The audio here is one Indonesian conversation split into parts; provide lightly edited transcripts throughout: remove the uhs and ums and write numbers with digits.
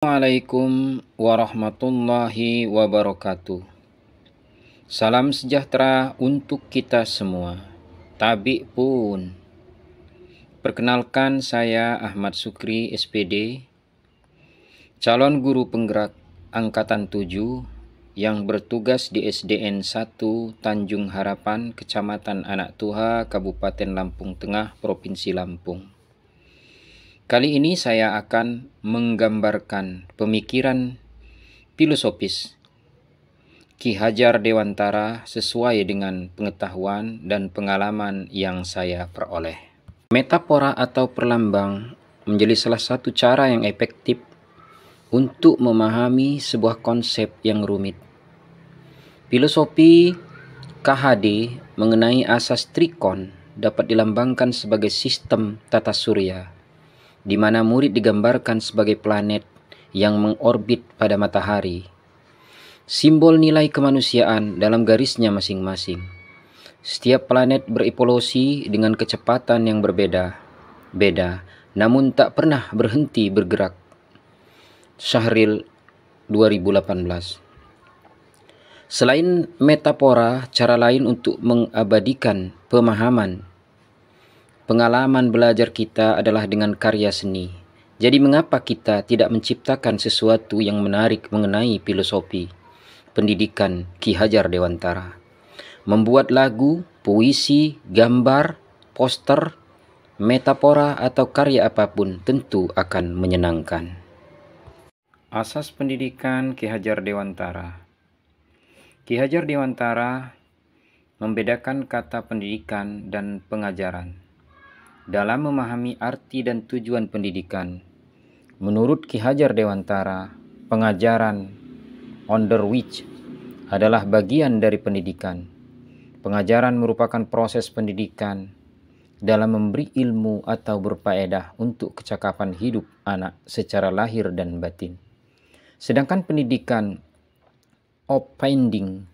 Assalamualaikum warahmatullahi wabarakatuh. Salam sejahtera untuk kita semua. Tabi pun. Perkenalkan, saya Ahmad Sukri SPD, calon guru penggerak Angkatan 7 yang bertugas di SDN 1 Tanjung Harapan, Kecamatan Anak Tuha, Kabupaten Lampung Tengah, Provinsi Lampung. Kali ini saya akan menggambarkan pemikiran filosofis Ki Hajar Dewantara sesuai dengan pengetahuan dan pengalaman yang saya peroleh. Metafora atau perlambang menjadi salah satu cara yang efektif untuk memahami sebuah konsep yang rumit. Filosofi KHD mengenai asas trikon dapat dilambangkan sebagai sistem tata surya, di mana murid digambarkan sebagai planet yang mengorbit pada matahari. Simbol nilai kemanusiaan dalam garisnya masing-masing. Setiap planet berevolusi dengan kecepatan yang berbeda-beda, namun tak pernah berhenti bergerak. Syahril 2018. Selain metafora, cara lain untuk mengabadikan pengalaman belajar kita adalah dengan karya seni. Jadi mengapa kita tidak menciptakan sesuatu yang menarik mengenai filosofi pendidikan Ki Hajar Dewantara? Membuat lagu, puisi, gambar, poster, metafora atau karya apapun tentu akan menyenangkan. Asas pendidikan Ki Hajar Dewantara. Ki Hajar Dewantara membedakan kata pendidikan dan pengajaran dalam memahami arti dan tujuan pendidikan. Menurut Ki Hajar Dewantara, pengajaran under which adalah bagian dari pendidikan. Pengajaran merupakan proses pendidikan dalam memberi ilmu atau berfaedah untuk kecakapan hidup anak secara lahir dan batin. Sedangkan pendidikan offending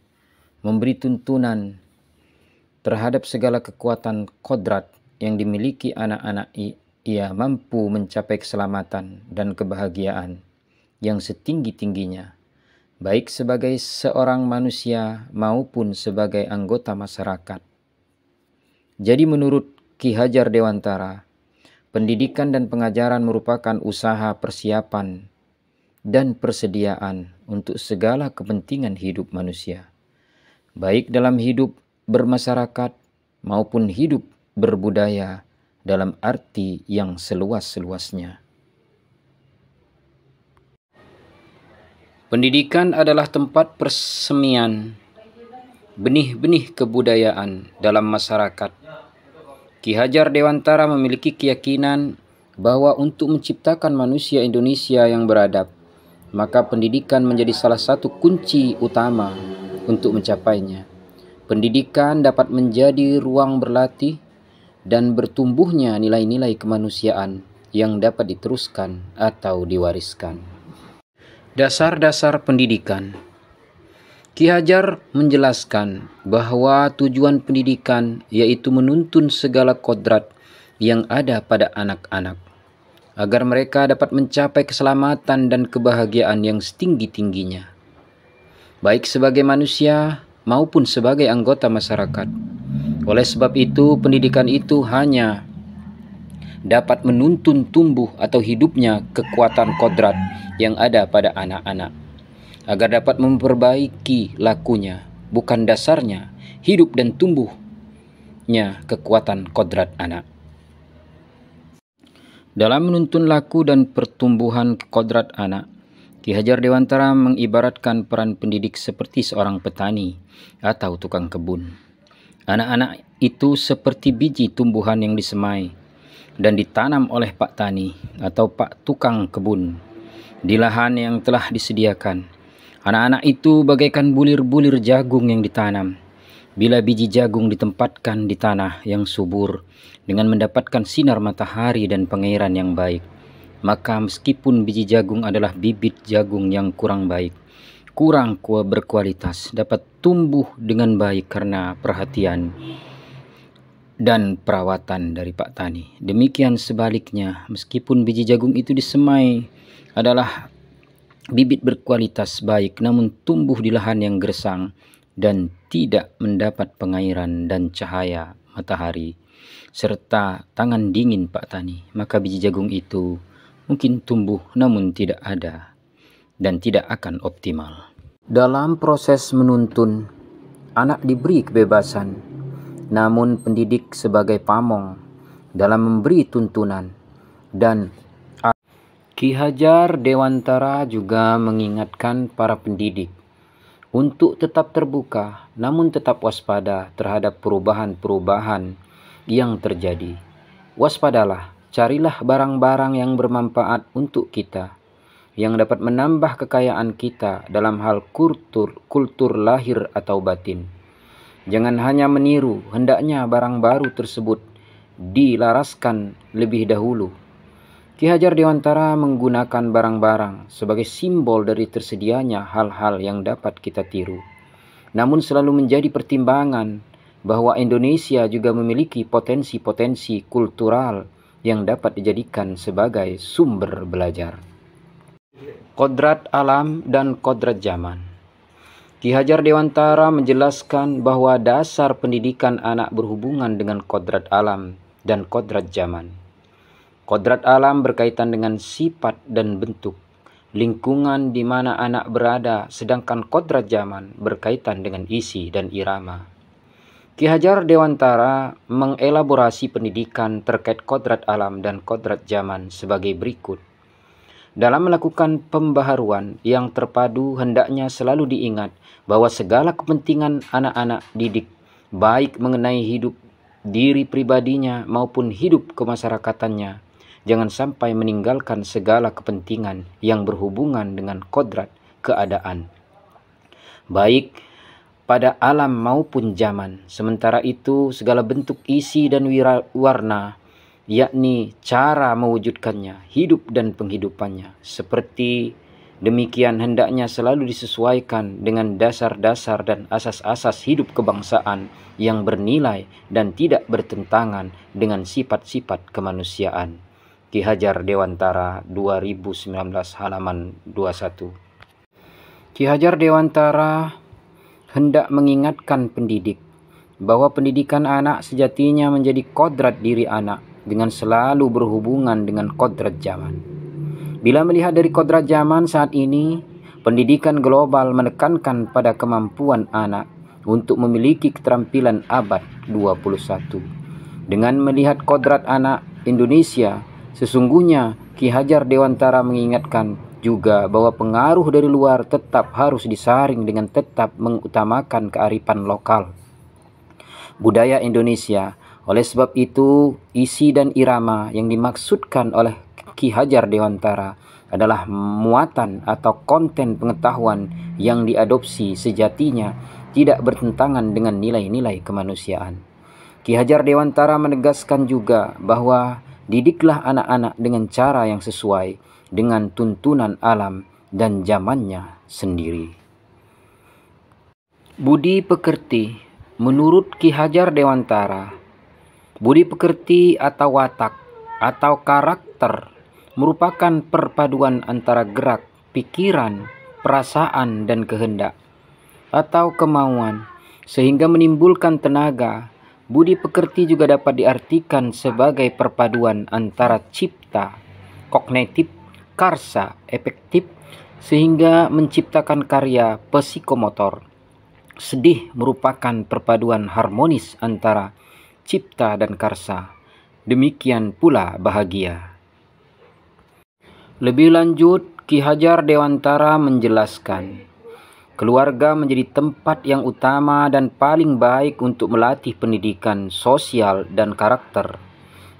memberi tuntunan terhadap segala kekuatan kodrat yang dimiliki anak-anak, ia mampu mencapai keselamatan dan kebahagiaan yang setinggi-tingginya, baik sebagai seorang manusia maupun sebagai anggota masyarakat. Jadi menurut Ki Hajar Dewantara, pendidikan dan pengajaran merupakan usaha persiapan dan persediaan untuk segala kepentingan hidup manusia, baik dalam hidup bermasyarakat maupun hidup berbudaya dalam arti yang seluas-luasnya. Pendidikan adalah tempat persemian benih-benih kebudayaan dalam masyarakat. Ki Hajar Dewantara memiliki keyakinan bahwa untuk menciptakan manusia Indonesia yang beradab, maka pendidikan menjadi salah satu kunci utama untuk mencapainya. Pendidikan dapat menjadi ruang berlatih dan bertumbuhnya nilai-nilai kemanusiaan yang dapat diteruskan atau diwariskan. Dasar-dasar pendidikan. Ki Hajar menjelaskan bahwa tujuan pendidikan yaitu menuntun segala kodrat yang ada pada anak-anak, agar mereka dapat mencapai keselamatan dan kebahagiaan yang setinggi-tingginya, baik sebagai manusia maupun sebagai anggota masyarakat. Oleh sebab itu, pendidikan itu hanya dapat menuntun tumbuh atau hidupnya kekuatan kodrat yang ada pada anak-anak, agar dapat memperbaiki lakunya, bukan dasarnya, hidup dan tumbuhnya kekuatan kodrat anak. Dalam menuntun laku dan pertumbuhan kodrat anak, Ki Hajar Dewantara mengibaratkan peran pendidik seperti seorang petani atau tukang kebun. Anak-anak itu seperti biji tumbuhan yang disemai dan ditanam oleh Pak Tani atau Pak Tukang Kebun di lahan yang telah disediakan. Anak-anak itu bagaikan bulir-bulir jagung yang ditanam. Bila biji jagung ditempatkan di tanah yang subur dengan mendapatkan sinar matahari dan pengairan yang baik, maka meskipun biji jagung adalah bibit jagung yang kurang baik, kurang berkualitas, dapat tumbuh dengan baik karena perhatian dan perawatan dari Pak Tani. Demikian sebaliknya, meskipun biji jagung itu disemai adalah bibit berkualitas baik namun tumbuh di lahan yang gersang dan tidak mendapat pengairan dan cahaya matahari serta tangan dingin Pak Tani, maka biji jagung itu mungkin tumbuh namun tidak ada dan tidak akan optimal. Dalam proses menuntun, anak diberi kebebasan, namun pendidik sebagai pamong dalam memberi tuntunan. Dan Ki Hajar Dewantara juga mengingatkan para pendidik untuk tetap terbuka namun tetap waspada terhadap perubahan-perubahan yang terjadi. Waspadalah, carilah barang-barang yang bermanfaat untuk kita, yang dapat menambah kekayaan kita dalam hal kultur lahir atau batin. Jangan hanya meniru, hendaknya barang baru tersebut dilaraskan lebih dahulu. Ki Hajar Dewantara menggunakan barang-barang sebagai simbol dari tersedianya hal-hal yang dapat kita tiru. Namun selalu menjadi pertimbangan bahwa Indonesia juga memiliki potensi-potensi kultural yang dapat dijadikan sebagai sumber belajar. Kodrat alam dan kodrat zaman. Ki Hajar Dewantara menjelaskan bahwa dasar pendidikan anak berhubungan dengan kodrat alam dan kodrat zaman. Kodrat alam berkaitan dengan sifat dan bentuk, lingkungan di mana anak berada, sedangkan kodrat zaman berkaitan dengan isi dan irama. Ki Hajar Dewantara mengelaborasi pendidikan terkait kodrat alam dan kodrat zaman sebagai berikut. Dalam melakukan pembaharuan yang terpadu, hendaknya selalu diingat bahwa segala kepentingan anak-anak didik, baik mengenai hidup diri pribadinya maupun hidup kemasyarakatannya, jangan sampai meninggalkan segala kepentingan yang berhubungan dengan kodrat keadaan, baik pada alam maupun zaman. Sementara itu, segala bentuk isi dan warna, yakni cara mewujudkannya, hidup dan penghidupannya, seperti demikian hendaknya selalu disesuaikan dengan dasar-dasar dan asas-asas hidup kebangsaan yang bernilai dan tidak bertentangan dengan sifat-sifat kemanusiaan. Ki Hajar Dewantara 2019 halaman 21. Ki Hajar Dewantara hendak mengingatkan pendidik bahwa pendidikan anak sejatinya menjadi kodrat diri anak dengan selalu berhubungan dengan kodrat zaman. Bila melihat dari kodrat zaman saat ini, pendidikan global menekankan pada kemampuan anak untuk memiliki keterampilan abad 21. Dengan melihat kodrat anak Indonesia, sesungguhnya Ki Hajar Dewantara mengingatkan juga bahwa pengaruh dari luar tetap harus disaring dengan tetap mengutamakan kearifan lokal budaya Indonesia. Oleh sebab itu, isi dan irama yang dimaksudkan oleh Ki Hajar Dewantara adalah muatan atau konten pengetahuan yang diadopsi sejatinya tidak bertentangan dengan nilai-nilai kemanusiaan. Ki Hajar Dewantara menegaskan juga bahwa didiklah anak-anak dengan cara yang sesuai dengan tuntunan alam dan zamannya sendiri. Budi pekerti. Menurut Ki Hajar Dewantara, budi pekerti atau watak atau karakter merupakan perpaduan antara gerak, pikiran, perasaan, dan kehendak atau kemauan sehingga menimbulkan tenaga. Budi pekerti juga dapat diartikan sebagai perpaduan antara cipta, kognitif, karsa, efektif sehingga menciptakan karya psikomotor. Sedih merupakan perpaduan harmonis antara cipta dan karsa. Demikian pula bahagia. Lebih lanjut, Ki Hajar Dewantara menjelaskan, keluarga menjadi tempat yang utama dan paling baik untuk melatih pendidikan sosial dan karakter.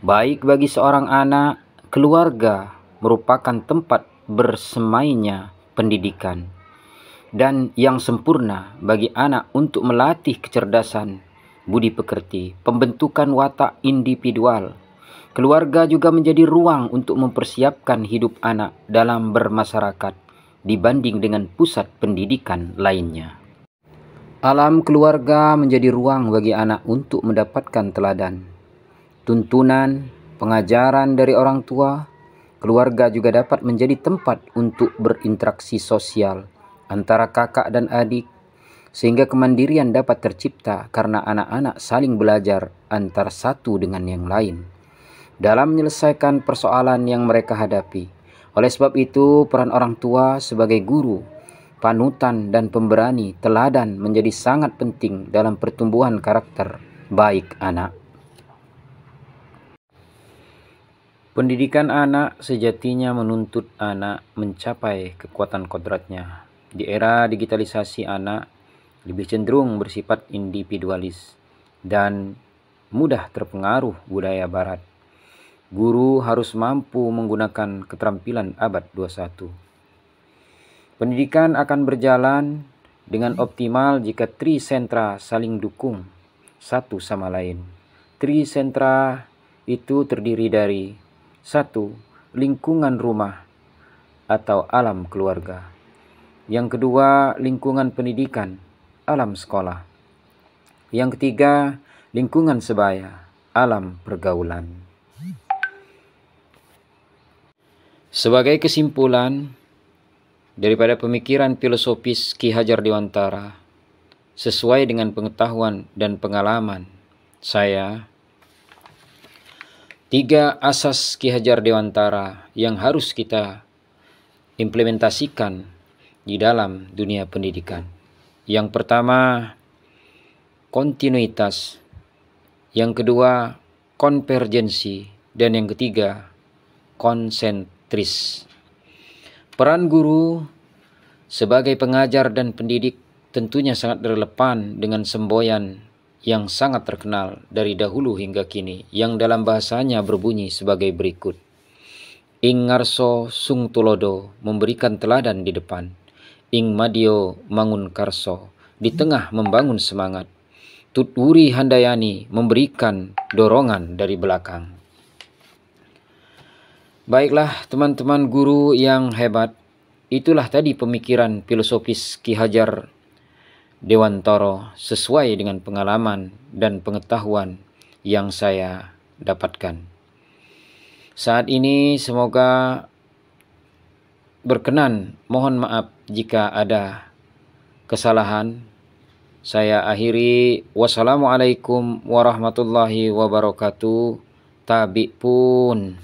Baik bagi seorang anak, keluarga merupakan tempat bersemainya pendidikan dan yang sempurna bagi anak untuk melatih kecerdasan, budi pekerti, pembentukan watak individual. Keluarga juga menjadi ruang untuk mempersiapkan hidup anak dalam bermasyarakat dibanding dengan pusat pendidikan lainnya. Alam keluarga menjadi ruang bagi anak untuk mendapatkan teladan, tuntunan, pengajaran dari orang tua. keluarga juga dapat menjadi tempat untuk berinteraksi sosial antara kakak dan adik, sehingga kemandirian dapat tercipta karena anak-anak saling belajar antara satu dengan yang lain dalam menyelesaikan persoalan yang mereka hadapi. Oleh sebab itu, peran orang tua sebagai guru, panutan, dan pemberani teladan menjadi sangat penting dalam pertumbuhan karakter baik anak. Pendidikan anak sejatinya menuntut anak mencapai kekuatan kodratnya. Di era digitalisasi, anak lebih cenderung bersifat individualis dan mudah terpengaruh budaya barat. Guru harus mampu menggunakan keterampilan abad 21. Pendidikan akan berjalan dengan optimal jika trisentra saling dukung satu sama lain. Trisentra itu terdiri dari: 1. Lingkungan rumah atau alam keluarga. Yang kedua, lingkungan pendidikan, alam sekolah. Yang ketiga, lingkungan sebaya, alam pergaulan. Sebagai kesimpulan daripada pemikiran filosofis Ki Hajar Dewantara, sesuai dengan pengetahuan dan pengalaman saya, 3 asas Ki Hajar Dewantara yang harus kita implementasikan di dalam dunia pendidikan. Yang pertama, kontinuitas. Yang kedua, konvergensi. Dan yang ketiga, konsentris. Peran guru sebagai pengajar dan pendidik tentunya sangat relevan dengan semboyan yang sangat terkenal dari dahulu hingga kini, yang dalam bahasanya berbunyi sebagai berikut. Ing ngarso sung tulodo, memberikan teladan di depan. Ing madio mangun karso, di tengah membangun semangat. Tutwuri handayani, memberikan dorongan dari belakang. Baiklah teman-teman guru yang hebat, itulah tadi pemikiran filosofis Ki Hajar Dewantara sesuai dengan pengalaman dan pengetahuan yang saya dapatkan. Saat ini semoga berkenan, mohon maaf jika ada kesalahan. Saya akhiri, wassalamualaikum warahmatullahi wabarakatuh. Tabi pun.